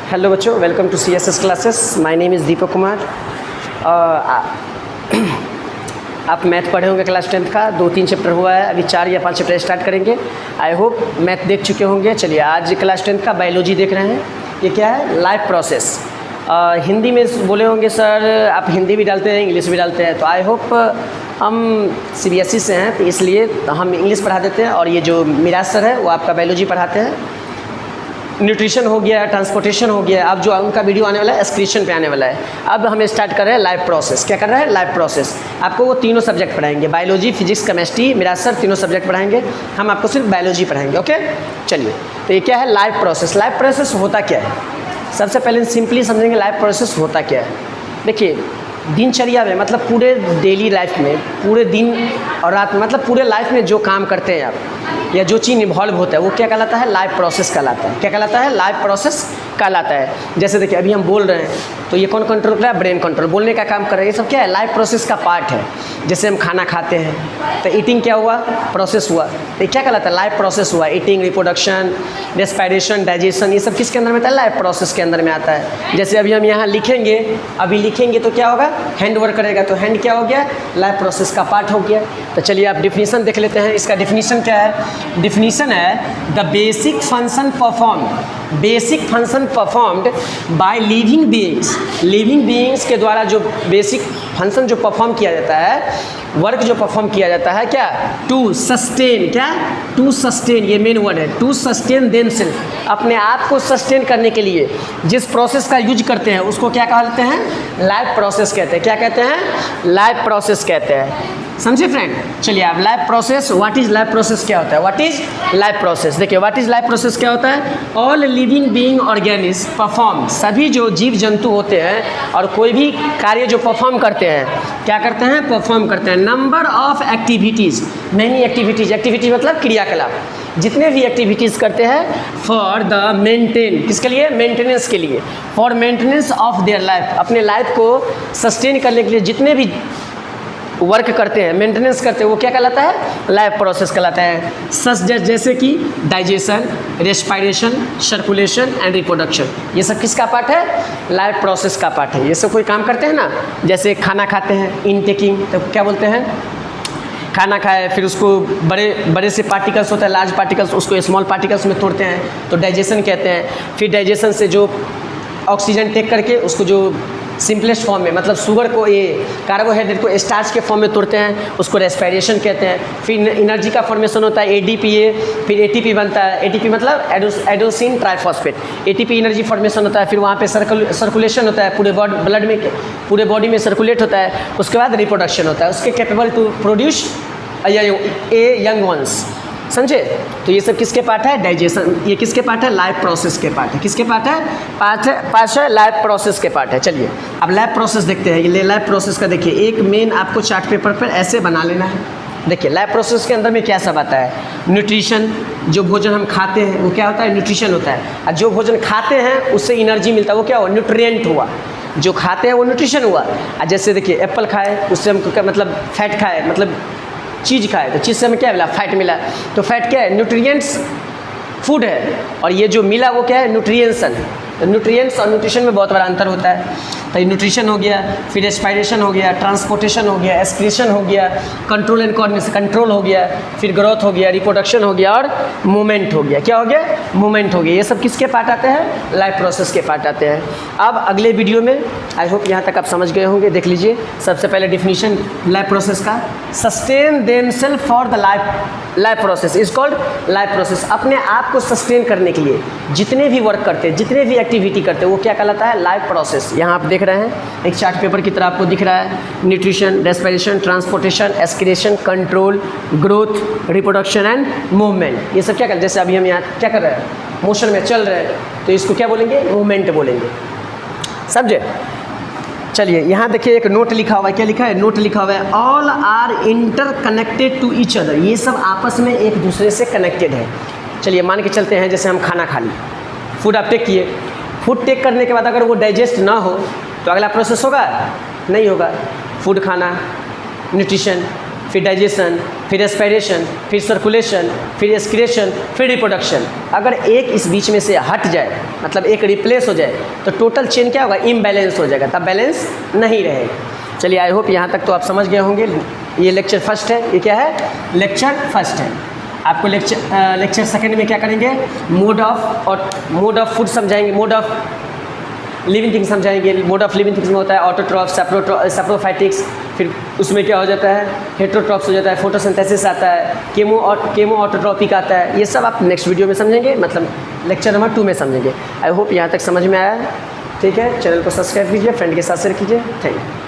Hello बच्चों, welcome to CSS classes. My name is Deepak Kumar. आप math पढ़े होंगे क्लास 10th का, 2-3 चैप्टर हुआ है, अभी 4 या 5 चैप्टर स्टार्ट करेंगे। आई होप मैथ देख चुके होंगे। चलिए, आज क्लास 10th का बायोलॉजी देख रहे हैं। ये क्या है? Life process. हिंदी में बोले होंगे सर आप हिंदी भी डालते हैं, इंग्लिश भी डालते हैं, तो आई होप हम CBSE से हैं, तो इसलिए हम इंग्लिश पढ़ा देते हैं और ये जो मिराज सर है वो आपका बायोलॉजी पढ़ाते हैं। न्यूट्रिशन हो गया, ट्रांसपोर्टेशन हो गया, अब जो उनका वीडियो आने वाला है एक्सक्रीशन पे आने वाला है। अब हम स्टार्ट कर रहे हैं लाइफ प्रोसेस। क्या कर रहे हैं? Life process. आपको वो तीनों सब्जेक्ट पढ़ाएंगे, biology, physics, chemistry. Miraj sir तीनों सब्जेक्ट पढ़ाएंगे, हम आपको सिर्फ बायोलॉजी पढ़ाएंगे। ओके, चलिए। तो ये क्या है? Life process. लाइफ प्रोसेस होता क्या है? सबसे पहले सिंपली समझेंगे लाइफ प्रोसेस होता क्या है। देखिए, दिनचर्या में मतलब पूरे डेली लाइफ में, पूरे दिन और रात में, मतलब पूरे लाइफ में जो काम करते हैं आप या जो चीज़ इन्वॉल्व होता है वो क्या कहलाता है? लाइफ प्रोसेस कहलाता है। क्या कहलाता है? लाइफ प्रोसेस कहलाता है। जैसे देखिए, अभी हम बोल रहे हैं तो ये कौन कंट्रोल कर रहा है? ब्रेन कंट्रोल, बोलने का काम कर रहा है। ये सब क्या है? लाइफ प्रोसेस का पार्ट है। जैसे हम खाना खाते हैं तो ईटिंग क्या हुआ? प्रोसेस हुआ। तो ये क्या कहलाता है? लाइफ प्रोसेस हुआ। ईटिंग, रिप्रोडक्शन, रेस्पिरेशन, डाइजेशन, ये सब किसके अंदर में आता है? लाइफ प्रोसेस के अंदर में आता है। जैसे अभी हम यहाँ लिखेंगे, अभी लिखेंगे तो क्या होगा? हैंड वर्क करेगा, तो हैंड क्या हो गया? लाइफ प्रोसेस का पार्ट हो गया। तो चलिए आप डिफिनीशन देख लेते हैं। इसका डिफिनीशन क्या है? डिफिनीशन है the basic function performed, basic function performed by living beings. Living beings के द्वारा जो बेसिक फंक्शन जो परफॉर्म किया जाता है, वर्क जो परफॉर्म किया जाता है, क्या? To sustain. क्या? टू सस्टेन, ये मेन वर्ड है। टू सस्टेन देम सेल्फ, अपने आप को सस्टेन करने के लिए जिस प्रोसेस का यूज करते हैं उसको क्या कहते हैं? लाइफ प्रोसेस कहते हैं। क्या कहते हैं? लाइफ प्रोसेस कहते हैं। समझे फ्रेंड? चलिए, आप life process, what is life process क्या होता है? What is life process? देखिए, व्हाट इज लाइफ प्रोसेस क्या होता है? All living being organism perform, सभी जो जीव जंतु होते हैं और कोई भी कार्य जो परफॉर्म करते हैं, क्या करते हैं? परफॉर्म करते हैं। Number of activities, many activities, activity मतलब क्रियाकलाप, जितने भी एक्टिविटीज़ करते हैं फॉर द मेंटेन, किसके लिए? मेंटेनेंस के लिए, for maintenance of their life, अपने लाइफ को सस्टेन करने के लिए जितने भी वर्क करते हैं, मेंटेनेंस करते हैं, वो क्या कहलाता है? लाइफ प्रोसेस कहलाता है। सच जैसे कि digestion, respiration, circulation and reproduction, ये सब किसका पार्ट है? लाइफ प्रोसेस का पार्ट है। ये सब कोई काम करते हैं ना, जैसे खाना खाते हैं, इनटेकिंग, तो क्या बोलते हैं? खाना खाए, फिर उसको बड़े से पार्टिकल्स होता है, लार्ज पार्टिकल्स, उसको स्मॉल पार्टिकल्स में तोड़ते हैं, तो डाइजेशन कहते हैं। फिर डाइजेशन से जो ऑक्सीजन टेक करके उसको जो सिंपलेस्ट फॉर्म में, मतलब शुगर को, ये कार्बोहाइड्रेट को स्टार्च के फॉर्म में तोड़ते हैं, उसको रेस्पिरेशन कहते हैं। फिर एनर्जी का फॉर्मेशन होता है ADPA, फिर ATP बनता है। ATP मतलब adenosine triphosphate, ATP energy formation होता है। फिर वहाँ पे सर्कुलेशन होता है, पूरे ब्लड में, पूरे बॉडी में सर्कुलेट होता है। उसके बाद रिप्रोडक्शन होता है, उसके capable to produce a young ones. समझे? तो ये सब किसके पार्ट है? डाइजेशन। ये किसके पार्ट है? लाइफ प्रोसेस के पार्ट है। किसके पार्ट है? पार्ट है लाइफ प्रोसेस के पार्ट है। चलिए, अब लाइफ प्रोसेस देखते हैं। ये लाइफ प्रोसेस का देखिए, एक मेन आपको चार्ट पेपर पर ऐसे बना लेना है। देखिए, लाइफ प्रोसेस के अंदर में क्या सब आता है? न्यूट्रिशन, जो भोजन हम खाते हैं वो क्या होता है? न्यूट्रिशन होता है। और जो भोजन खाते हैं उससे एनर्जी मिलता है, वो क्या हुआ? न्यूट्रिएंट हुआ। जो खाते हैं वो न्यूट्रिशन हुआ। और जैसे देखिए, एप्पल खाए उससे हमको मतलब फैट खाए, मतलब चीज़ खाए तो चीज़ से हमें क्या मिला? फैट मिला। तो फैट क्या है? न्यूट्रिएंट्स फूड है, और ये जो मिला वो क्या है? न्यूट्रिएंसन। तो न्यूट्रिएंट्स और न्यूट्रिशन में बहुत बड़ा अंतर होता है। तो ये न्यूट्रिशन हो गया, फिर रेस्पिरेशन हो गया, ट्रांसपोर्टेशन हो गया, एक्सक्रीशन हो गया, कंट्रोल एंड कोऑर्डिनेशन, कंट्रोल हो गया, फिर ग्रोथ हो गया, रिप्रोडक्शन हो गया और मूवमेंट हो गया। क्या हो गया? मूवमेंट हो गया। ये सब किसके पार्ट आते हैं? लाइफ प्रोसेस के पार्ट आते हैं। अब अगले वीडियो में आई होप यहाँ तक आप समझ गए होंगे। देख लीजिए, सबसे पहले डिफिनीशन लाइफ प्रोसेस का, sustain themself for the life process is called life process. अपने आप को सस्टेन करने के लिए जितने भी वर्क करते हैं, जितने भी एक्टिविटी करते हैं, वो क्या कहलाता है? Life process. यहाँ आप देख रहे हैं एक चार्ट पेपर की तरह आपको दिख रहा है। Nutrition, respiration, transportation, excretion, control, growth, reproduction and movement, ये सब क्या कर, जैसे अभी हम यहाँ क्या कर रहे हैं? मोशन में चल रहे हैं, तो इसको क्या बोलेंगे? मूवमेंट बोलेंगे। समझे? चलिए, यहाँ देखिए एक नोट लिखा हुआ है। क्या लिखा है? नोट लिखा हुआ है, all are interconnected to each other. ये सब आपस में एक दूसरे से कनेक्टेड है। चलिए, मान के चलते हैं जैसे हम खाना खा लिए, फूड आप टेक किए, फूड टेक करने के बाद अगर वो डाइजेस्ट ना हो तो अगला प्रोसेस होगा? नहीं होगा। फूड खाना, न्यूट्रिशन, फिर डाइजेशन, फिर रेस्पिरेशन, फिर सर्कुलेशन, फिर एक्सक्रीशन, फिर रिप्रोडक्शन। अगर एक इस बीच में से हट जाए, मतलब एक रिप्लेस हो जाए, तो टोटल चेन क्या होगा, इम्बैलेंस हो जाएगा, तब बैलेंस नहीं रहेगा। चलिए आई होप यहाँ तक तो आप समझ गए होंगे। ये लेक्चर फर्स्ट है, ये क्या है, लेक्चर फर्स्ट है। आपको लेक्चर सेकंड में क्या करेंगे, मोड ऑफ फूड समझाएंगे, मोड ऑफ लिविंग थिंग्स समझाएंगे। मोड ऑफ लिविंग थिंग्स में होता है ऑटोट्रॉफ, सैप्रोफाइटिक्स, फिर उसमें क्या हो जाता है, हेट्रोट्रॉप्स हो जाता है, फोटोसिंथेसिस आता है, केमो ऑटोट्रॉपिक आता है। ये सब आप नेक्स्ट वीडियो में समझेंगे, मतलब लेक्चर नंबर 2 में समझेंगे। आई होप यहाँ तक समझ में आया है। ठीक है, चैनल को सब्सक्राइब कीजिए, फ्रेंड के साथ शेयर कीजिए। Thank you.